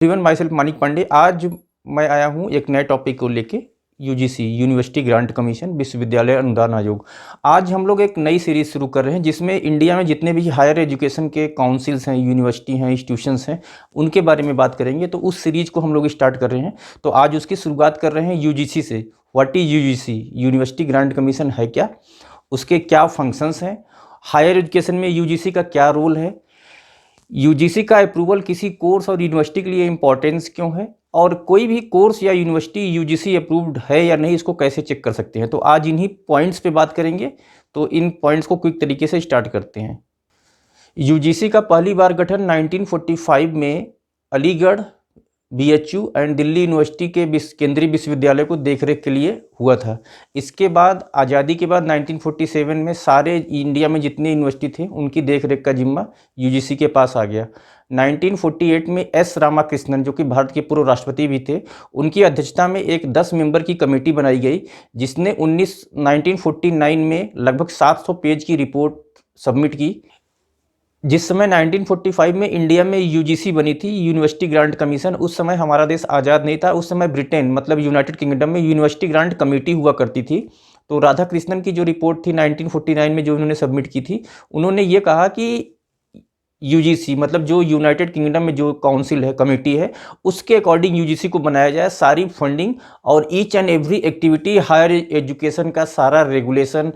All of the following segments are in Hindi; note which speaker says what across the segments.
Speaker 1: Everyone, myself Manik Pandey. आज मैं आया हूँ एक नए टॉपिक को लेके, यूजीसी यूनिवर्सिटी ग्रांट कमीशन विश्वविद्यालय अनुदान आयोग। आज हम लोग एक नई सीरीज शुरू कर रहे हैं जिसमें इंडिया में जितने भी हायर एजुकेशन के काउंसिल्स हैं, यूनिवर्सिटी हैं, इंस्टीट्यूशंस हैं, उनके बारे में बात करेंगे। तो उस सीरीज को हम लोग स्टार्ट कर रहे हैं। तो आज उसकी शुरुआत कर रहे हैं यूजीसी से। What is UGC? University grant commission है क्या, उसके क्या फंक्शंस हैं, हायर एजुकेशन में यूजीसी का क्या रोल है, यूजीसी का अप्रूवल किसी कोर्स और यूनिवर्सिटी के लिए इम्पोर्टेंस क्यों है, और कोई भी कोर्स या यूनिवर्सिटी यूजीसी अप्रूव्ड है या नहीं, इसको कैसे चेक कर सकते हैं। तो आज इन्हीं पॉइंट्स पे बात करेंगे। तो इन पॉइंट्स को क्विक तरीके से स्टार्ट करते हैं। यूजीसी का पहली बार गठन 1945 में Aligarh BHU and Delhi university के केंद्रीय विश्वविद्यालय को देखरेख के लिए हुआ था। इसके बाद आज़ादी के बाद 1947 में सारे इंडिया में जितने यूनिवर्सिटी थे उनकी देखरेख का जिम्मा यूजीसी के पास आ गया। 1948 में एस रामाकृष्णन, जो कि भारत के पूर्व राष्ट्रपति भी थे, उनकी अध्यक्षता में एक 10 मेंबर की कमेटी बनाई गई जिसने 1949 में लगभग 700 पेज की रिपोर्ट सबमिट की। जिस समय 1945 में इंडिया में यूजीसी बनी थी, यूनिवर्सिटी ग्रांट कमीशन, उस समय हमारा देश आज़ाद नहीं था। उस समय ब्रिटेन मतलब यूनाइटेड किंगडम में यूनिवर्सिटी ग्रांट कमेटी हुआ करती थी। तो राधाकृष्णन की जो रिपोर्ट थी 1949 में जो उन्होंने सबमिट की थी, उन्होंने ये कहा कि यूजीसी मतलब जो यूनाइटेड किंगडम में जो काउंसिल है, कमेटी है, उसके अकॉर्डिंग यूजीसी को बनाया जाए। सारी फंडिंग और each and every activity, higher education का सारा regulation,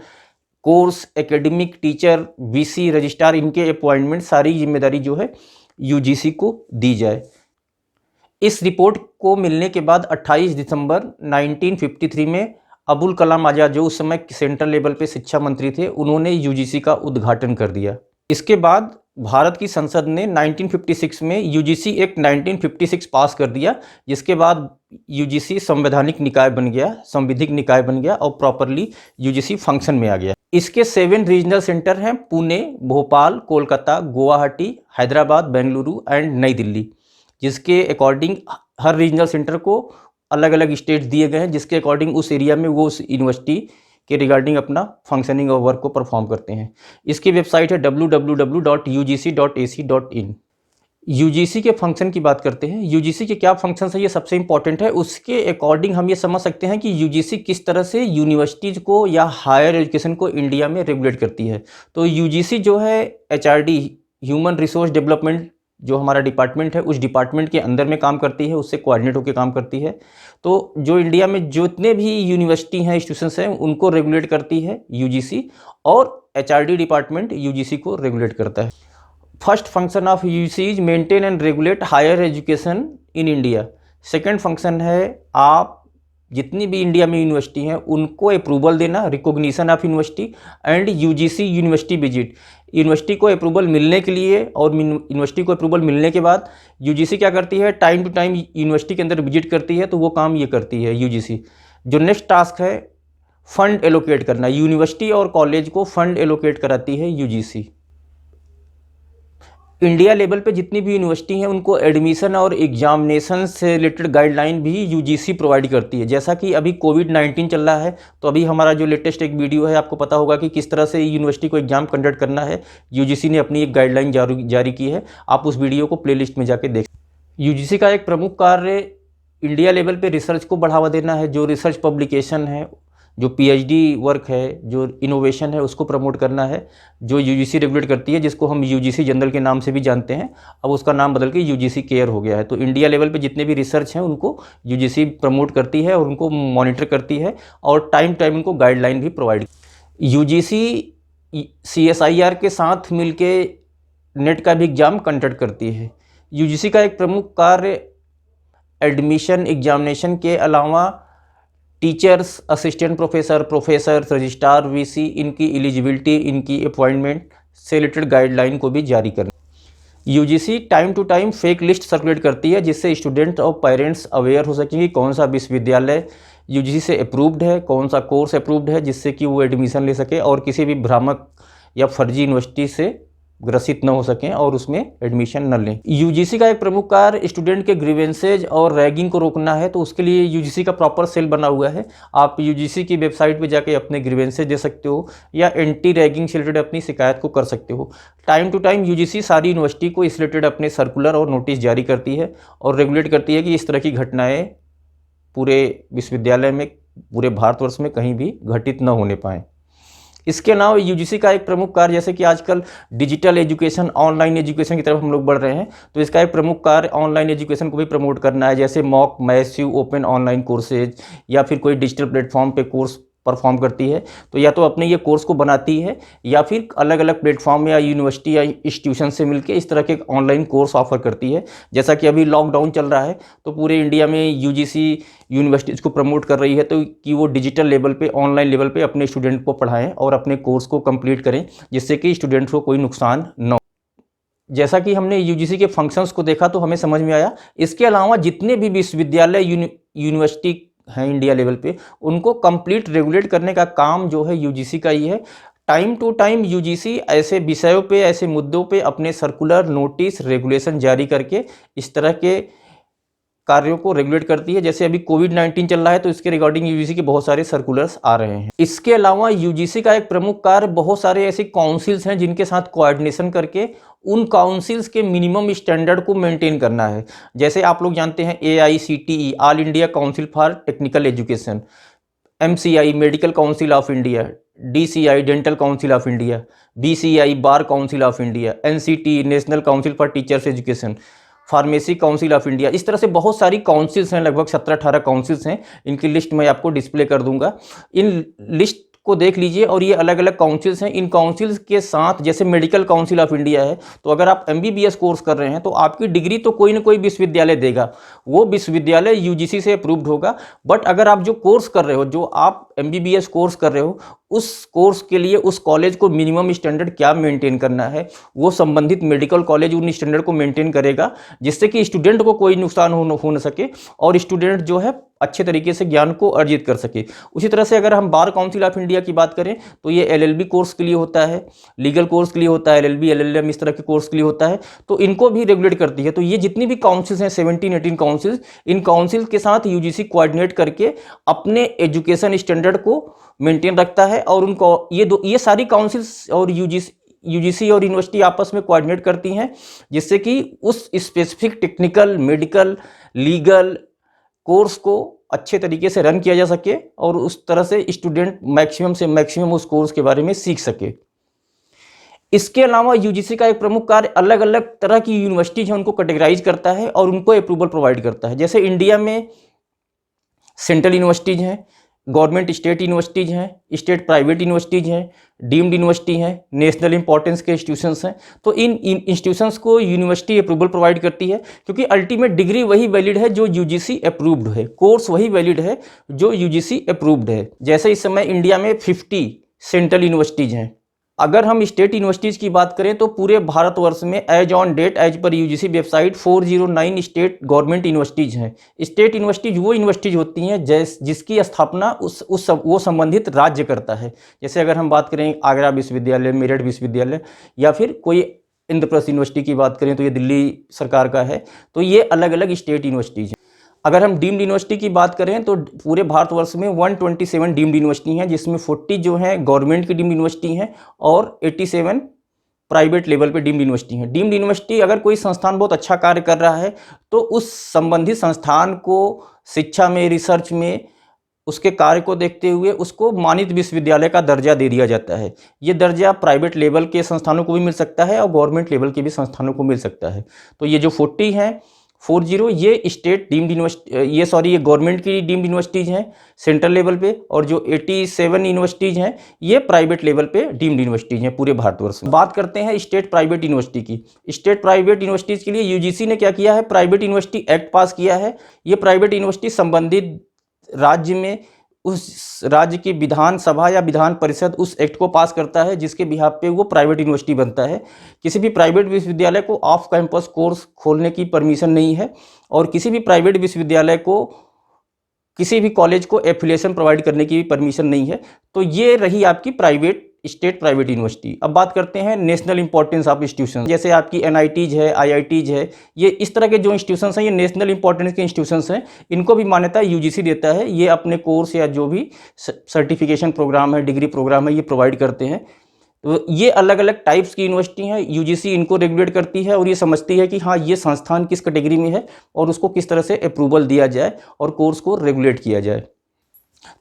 Speaker 1: course, academic, teacher, VC, registrar, इनके अपॉइंटमेंट, सारी जिम्मेदारी जो है यूजीसी को दी जाए। इस रिपोर्ट को मिलने के बाद 28 दिसंबर 1953 में अबुल कलाम आज़ाद, जो उस समय सेंट्रल लेवल पे शिक्षा मंत्री थे, उन्होंने यूजीसी का उद्घाटन कर दिया। इसके बाद भारत की संसद ने 1956 में यूजीसी एक्ट 1956 पास कर दिया, जिसके बाद यूजीसी संवैधानिक निकाय बन गया, संविधिक निकाय बन गया और प्रॉपरली यूजीसी फंक्शन में आ गया। इसके 7 रीजनल सेंटर हैं: पुणे, भोपाल, कोलकाता, गुवाहाटी, हैदराबाद, बेंगलुरु एंड नई दिल्ली, जिसके अकॉर्डिंग हर रीजनल सेंटर को अलग अलग स्टेट्स दिए गए हैं, जिसके अकॉर्डिंग उस एरिया में वो उस यूनिवर्सिटी के रिगार्डिंग अपना फंक्शनिंग और वर्क को परफॉर्म करते हैं। इसकी वेबसाइट है www.ugc.ac.in। यूजीसी के फंक्शन की बात करते हैं। यूजीसी के क्या फंक्शन है, ये सबसे इंपॉर्टेंट है। उसके अकॉर्डिंग हम ये समझ सकते हैं कि यूजीसी किस तरह से यूनिवर्सिटीज़ को या हायर एजुकेशन को इंडिया में रेगुलेट करती है। तो यूजीसी जो है एचआरडी, ह्यूमन रिसोर्स डेवलपमेंट, जो हमारा डिपार्टमेंट है, उस डिपार्टमेंट के अंदर में काम करती है, उससे कोऑर्डिनेट होकर काम करती है। तो जो इंडिया में जितने भी यूनिवर्सिटी हैं, इंस्टीट्यूशंस हैं, उनको रेगुलेट करती है यूजीसी, और एचआरडी डिपार्टमेंट यूजीसी को रेगुलेट करता है। First function of UGC is maintain and regulate higher education in India. Second function है आप जितनी भी इंडिया में यूनिवर्सिटी हैं उनको अप्रूवल देना, recognition of university and UGC university visit. University को अप्रूवल मिलने के लिए और यूनिवर्सिटी को अप्रूवल मिलने के बाद यूजीसी क्या करती है, टाइम टू टाइम यूनिवर्सिटी के अंदर विजिट करती है। तो वो काम ये करती है यूजीसी। जो नेक्स्ट टास्क है, फंड एलोकेट करना। यूनिवर्सिटी और कॉलेज को फंड एलोकेट कराती है यूजीसी। इंडिया लेवल पे जितनी भी यूनिवर्सिटी हैं उनको एडमिशन और एग्जामिनेशन से रिलेटेड गाइडलाइन भी यूजीसी प्रोवाइड करती है। जैसा कि अभी कोविड-19 चल रहा है, तो अभी हमारा जो लेटेस्ट एक वीडियो है, आपको पता होगा कि किस तरह से यूनिवर्सिटी को एग्जाम कंडक्ट करना है। यूजीसी ने अपनी एक गाइडलाइन जारी की है। आप उस वीडियो को प्लेलिस्ट में जाके देख। यूजीसी का एक प्रमुख कार्य इंडिया लेवल पे रिसर्च को बढ़ावा देना है। जो रिसर्च पब्लिकेशन है, जो पीएचडी वर्क है, जो इनोवेशन है, उसको प्रमोट करना है, जो यूजीसी रेगुलेट करती है, जिसको हम यूजीसी जनरल के नाम से भी जानते हैं। अब उसका नाम बदल के यूजीसी केयर हो गया है। तो इंडिया लेवल पे जितने भी रिसर्च हैं उनको यूजीसी प्रमोट करती है और उनको मॉनिटर करती है, और टाइम टाइम उनको गाइडलाइन भी प्रोवाइड। यूजीसी सीएसआईआर के साथ मिलके नेट का भी एग्जाम कंडक्ट करती है। यूजीसी का एक प्रमुख कार्य एडमिशन एग्जामिनेशन के अलावा teachers, assistant professor, registrar, VC, इनकी एलिजिबिलिटी, इनकी अपॉइंटमेंट से रिलेटेड गाइडलाइन को भी जारी करना। UGC time to time fake list circulate करती है, जिससे स्टूडेंट और पेरेंट्स अवेयर हो सकें कि कौन सा विश्वविद्यालय यूजीसी से अप्रूव्ड है, कौन सा कोर्स अप्रूव्ड है, जिससे कि वो एडमिशन ले सके और किसी भी भ्रामक या फर्जी यूनिवर्सिटी से ग्रसित न हो सकें और उसमें एडमिशन न लें। यूजीसी का एक प्रमुख कार्य स्टूडेंट के ग्रीवेंसेज और रैगिंग को रोकना है, तो उसके लिए यूजीसी का प्रॉपर सेल बना हुआ है। आप यूजीसी की वेबसाइट पे जाके अपने ग्रीवेंसेज दे सकते हो या एंटी रैगिंग से रिलेटेड अपनी शिकायत को कर सकते हो। टाइम टू टाइम यूजीसी सारी यूनिवर्सिटी को इस रिलेटेड अपने सर्कुलर और नोटिस जारी करती है और रेगुलेट करती है कि इस तरह की घटनाएँ पूरे विश्वविद्यालय में, पूरे भारतवर्ष में कहीं भी घटित न होने पाएँ। इसके अलावा यूजीसी का एक प्रमुख कार्य, जैसे कि आजकल डिजिटल एजुकेशन, ऑनलाइन एजुकेशन की तरफ हम लोग बढ़ रहे हैं, तो इसका एक प्रमुख कार्य ऑनलाइन एजुकेशन को भी प्रमोट करना है, जैसे mock, massive, open online courses या फिर कोई डिजिटल प्लेटफॉर्म पे कोर्स परफॉर्म करती है, तो या तो अपने ये कोर्स को बनाती है या फिर अलग अलग प्लेटफॉर्म या यूनिवर्सिटी या इंस्टीट्यूशन से मिलकर इस तरह के ऑनलाइन कोर्स ऑफर करती है। जैसा कि अभी लॉकडाउन चल रहा है तो पूरे इंडिया में यूजीसी यूनिवर्सिटीज़ को प्रमोट कर रही है तो कि वो डिजिटल लेवल पे, ऑनलाइन लेवल पे अपने स्टूडेंट को पढ़ाएं और अपने कोर्स को कंप्लीट करें, जिससे कि स्टूडेंट्स को कोई नुकसान न हो। जैसा कि हमने यूजीसी के फंक्शंस को देखा तो हमें समझ में आया। इसके अलावा जितने भी विश्वविद्यालय, यूनिवर्सिटी हैं इंडिया लेवल पे, उनको कंप्लीट रेगुलेट करने का काम जो है यूजीसी का ही है। टाइम टू टाइम यूजीसी ऐसे विषयों पे, ऐसे मुद्दों पे अपने सर्कुलर, नोटिस, रेगुलेशन जारी करके इस तरह के कार्यों को रेगुलेट करती है। जैसे अभी कोविड-19 चल रहा है तो इसके रिगार्डिंग यूजीसी के बहुत सारे सर्कुलर्स आ रहे हैं। इसके अलावा यूजीसी का एक प्रमुख कार्य बहुत सारे ऐसे काउंसिल्स हैं जिनके साथ कोऑर्डिनेशन करके उन काउंसिल्स के मिनिमम स्टैंडर्ड को मेंटेन करना है। जैसे आप लोग जानते हैं AICTE, all India council for technical education, MCI, medical council of India, DCI, dental council of India, BCI, bar council of India, NCT, national council for teachers education, pharmacy council of India. इस तरह से बहुत सारी काउंसिल्स हैं, लगभग 17-18 काउंसिल्स हैं। इनकी लिस्ट मैं आपको डिस्प्ले कर दूंगा। इन लिस्ट को देख लीजिए और ये अलग अलग काउंसिल्स हैं। इन काउंसिल्स के साथ जैसे मेडिकल काउंसिल ऑफ इंडिया है, तो अगर आप MBBS कोर्स कर रहे हैं तो आपकी डिग्री तो कोई ना कोई विश्वविद्यालय देगा, वो विश्वविद्यालय यूजीसी से अप्रूव्ड होगा। बट अगर आप जो कोर्स कर रहे हो, जो आप MBBS कोर्स कर रहे हो, उस कोर्स के लिए उस कॉलेज को मिनिमम स्टैंडर्ड क्या मेंटेन करना है, वो संबंधित मेडिकल कॉलेज उन स्टैंडर्ड को मेंटेन करेगा, जिससे कि स्टूडेंट को कोई नुकसान हो न सके और स्टूडेंट जो है अच्छे तरीके से ज्ञान को अर्जित कर सके। उसी तरह से अगर हम बार काउंसिल ऑफ इंडिया की बात करें तो ये LLB कोर्स के लिए होता है, लीगल कोर्स के लिए होता है, LLB, LLM इस तरह के कोर्स के लिए होता है, तो इनको भी रेगुलेट करती है। तो ये जितनी भी काउंसिल्स हैं, 17-18 काउंसिल्स, इन काउंसिल के साथ यूजीसी कोऑर्डिनेट करके अपने एजुकेशन स्टैंडर्ड को मेंटेन रखता है और उनको ये सारी काउंसिल्स और यूजीसी और यूनिवर्सिटी आपस में कोऑर्डिनेट करती हैं, जिससे कि उस specific technical, medical, legal course को अच्छे तरीके से रन किया जा सके और उस तरह से स्टूडेंट मैक्सिमम से मैक्सिमम उस कोर्स के बारे में सीख सके। इसके अलावा यूजीसी का एक प्रमुख कार्य अलग अलग तरह की यूनिवर्सिटीज हैं उनको कैटेगराइज करता है और उनको अप्रूवल प्रोवाइड करता है। जैसे इंडिया में सेंट्रल यूनिवर्सिटीज हैं, गवर्नमेंट स्टेट यूनिवर्सिटीज हैं, स्टेट प्राइवेट यूनिवर्सिटीज हैं, डीम्ड यूनिवर्सिटी हैं, नेशनल इंपॉर्टेंस के इंस्टीट्यूशंस हैं। तो इन इंस्टीट्यूशंस को यूनिवर्सिटी अप्रूवल प्रोवाइड करती है, क्योंकि अल्टीमेट डिग्री वही वैलिड है जो यूजीसी अप्रूव्ड है, कोर्स वही वैलिड है जो यूजीसी अप्रूव्ड है। जैसे इस समय इंडिया में 50 सेंट्रल यूनिवर्सिटीज हैं। अगर हम स्टेट यूनिवर्सिटीज़ की बात करें तो पूरे भारतवर्ष में एज ऑन डेट, एज पर UGC website, 409 state government universities हैं। स्टेट यूनिवर्सिटीज वो यूनिवर्सिटीज़ होती हैं जिसकी स्थापना वो संबंधित राज्य करता है। जैसे अगर हम बात करें आगरा विश्वविद्यालय, मेरठ विश्वविद्यालय या फिर कोई इंद्रप्रस्थ यूनिवर्सिटी की बात करें तो ये दिल्ली सरकार का है। तो ये अलग अलग स्टेट यूनिवर्सिटीज़ हैं। अगर हम डीम्ड यूनिवर्सिटी की बात करें तो पूरे भारतवर्ष में 127 डीम्ड यूनिवर्सिटी हैं, जिसमें 40 जो हैं गवर्नमेंट की डीम्ड यूनिवर्सिटी हैं और 87 प्राइवेट लेवल पे डीम्ड यूनिवर्सिटी हैं। डीम्ड यूनिवर्सिटी अगर कोई संस्थान बहुत अच्छा कार्य कर रहा है तो उस संबंधित संस्थान को शिक्षा में, रिसर्च में उसके कार्य को देखते हुए उसको मानित विश्वविद्यालय का दर्जा दे दिया जाता है। ये दर्जा प्राइवेट लेवल के संस्थानों को भी मिल सकता है और गवर्नमेंट लेवल के भी संस्थानों को मिल सकता है। तो ये जो 40 हैं, 40 ये स्टेट डीम्ड यूनिवर्सिटी, ये गवर्नमेंट की डीम्ड यूनिवर्सिटीज़ हैं सेंट्रल लेवल पे, और जो 87 यूनिवर्सिटीज़ हैं ये प्राइवेट लेवल पे डीम्ड यूनिवर्सिटीज़ हैं पूरे भारतवर्ष में। बात करते हैं स्टेट प्राइवेट यूनिवर्सिटी की। स्टेट प्राइवेट यूनिवर्सिटीज़ के लिए यूजीसी ने क्या किया है, प्राइवेट यूनिवर्सिटी एक्ट पास किया है। ये प्राइवेट यूनिवर्सिटी संबंधित राज्य में उस राज्य की विधानसभा या विधान परिषद उस एक्ट को पास करता है जिसके बिहाफ पे वो प्राइवेट यूनिवर्सिटी बनता है। किसी भी प्राइवेट विश्वविद्यालय को ऑफ कैंपस कोर्स खोलने की परमिशन नहीं है और किसी भी प्राइवेट विश्वविद्यालय को, किसी भी कॉलेज को एफिलिएशन प्रोवाइड करने की भी परमिशन नहीं है। तो ये रही आपकी प्राइवेट स्टेट प्राइवेट यूनिवर्सिटी। अब बात करते हैं नेशनल इंपॉर्टेंस ऑफ इंस्टीट्यूशन, जैसे आपकी एनआईटीज है, आईआईटीज है, ये इस तरह के जो इंस्टीट्यूशंस हैं ये नेशनल इंपॉर्टेंस के इंस्टीट्यूशंस हैं। इनको भी मान्यता यूजीसी देता है। ये अपने कोर्स या जो भी सर्टिफिकेशन प्रोग्राम है, डिग्री प्रोग्राम है, ये प्रोवाइड करते हैं। तो ये अलग अलग टाइप्स की यूनिवर्सिटी हैं। यूजीसी इनको रेगुलेट करती है और ये समझती है कि हाँ, ये संस्थान किस कैटेगरी में है और उसको किस तरह से अप्रूवल दिया जाए और कोर्स को रेगुलेट किया जाए।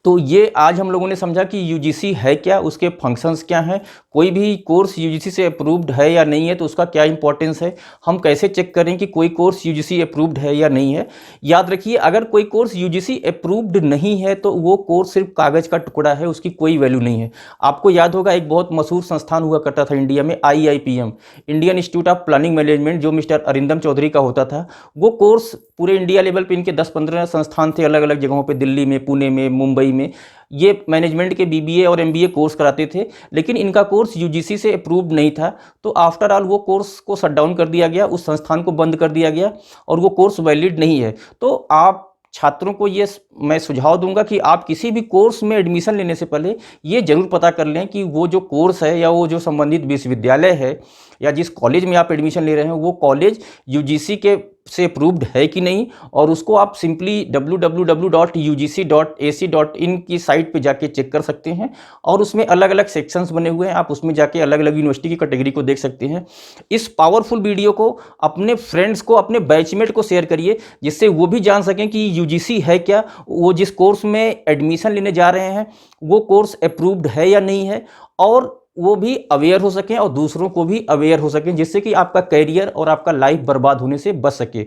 Speaker 1: तो ये आज हम लोगों ने समझा कि यूजीसी है क्या, उसके फंक्शंस क्या हैं, कोई भी कोर्स यूजीसी से अप्रूव्ड है या नहीं है तो उसका क्या इंपॉर्टेंस है, हम कैसे चेक करें कि कोई कोर्स यूजीसी अप्रूव्ड है या नहीं है। याद रखिए, अगर कोई कोर्स यूजीसी अप्रूव्ड नहीं है तो वो कोर्स सिर्फ कागज़ का टुकड़ा है, उसकी कोई वैल्यू नहीं है। आपको याद होगा एक बहुत मशहूर संस्थान हुआ करता था इंडिया में, IIPM, Indian institute of planning management, जो मिस्टर अरिंदम चौधरी का होता था। वो कोर्स पूरे इंडिया लेवल पे इनके 10-15 संस्थान थे अलग अलग जगहों पे, दिल्ली में, पुणे में, मुंबई में। ये मैनेजमेंट के BBA और MBA कोर्स कराते थे, लेकिन इनका कोर्स यूजीसी से अप्रूव्ड नहीं था। तो आफ्टर ऑल वो कोर्स को शट डाउन कर दिया गया, उस संस्थान को बंद कर दिया गया और वो कोर्स वैलिड नहीं है। तो आप छात्रों को ये मैं सुझाव दूंगा कि आप किसी भी कोर्स में एडमिशन लेने से पहले ये जरूर पता कर लें कि वो जो कोर्स है या वो जो संबंधित विश्वविद्यालय है या जिस कॉलेज में आप एडमिशन ले रहे हैं वो कॉलेज यूजीसी के से अप्रूव्ड है कि नहीं। और उसको आप सिंपली www.ugc.ac.in की साइट पे जाके चेक कर सकते हैं और उसमें अलग अलग सेक्शंस बने हुए हैं, आप उसमें जाके अलग अलग यूनिवर्सिटी की कैटेगरी को देख सकते हैं। इस पावरफुल वीडियो को अपने फ्रेंड्स को, अपने बैचमेट को शेयर करिए, जिससे वो भी जान सकें कि यूजीसी है क्या, वो जिस कोर्स में एडमिशन लेने जा रहे हैं वो कोर्स अप्रूव्ड है या नहीं है, और वो भी अवेयर हो सकें और दूसरों को भी अवेयर हो सकें, जिससे कि आपका करियर और आपका लाइफ बर्बाद होने से बच सके।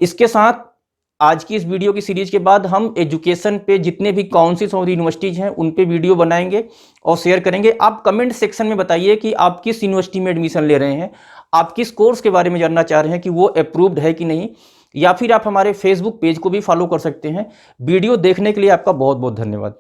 Speaker 1: इसके साथ आज की इस वीडियो की सीरीज के बाद हम एजुकेशन पे जितने भी काउंसिल्स और यूनिवर्सिटीज़ हैं उन पे वीडियो बनाएंगे और शेयर करेंगे। आप कमेंट सेक्शन में बताइए कि आप किस यूनिवर्सिटी में एडमिशन ले रहे हैं, आप किस कोर्स के बारे में जानना चाह रहे हैं कि वो अप्रूव्ड है कि नहीं, या फिर आप हमारे फेसबुक पेज को भी फॉलो कर सकते हैं। वीडियो देखने के लिए आपका बहुत बहुत धन्यवाद।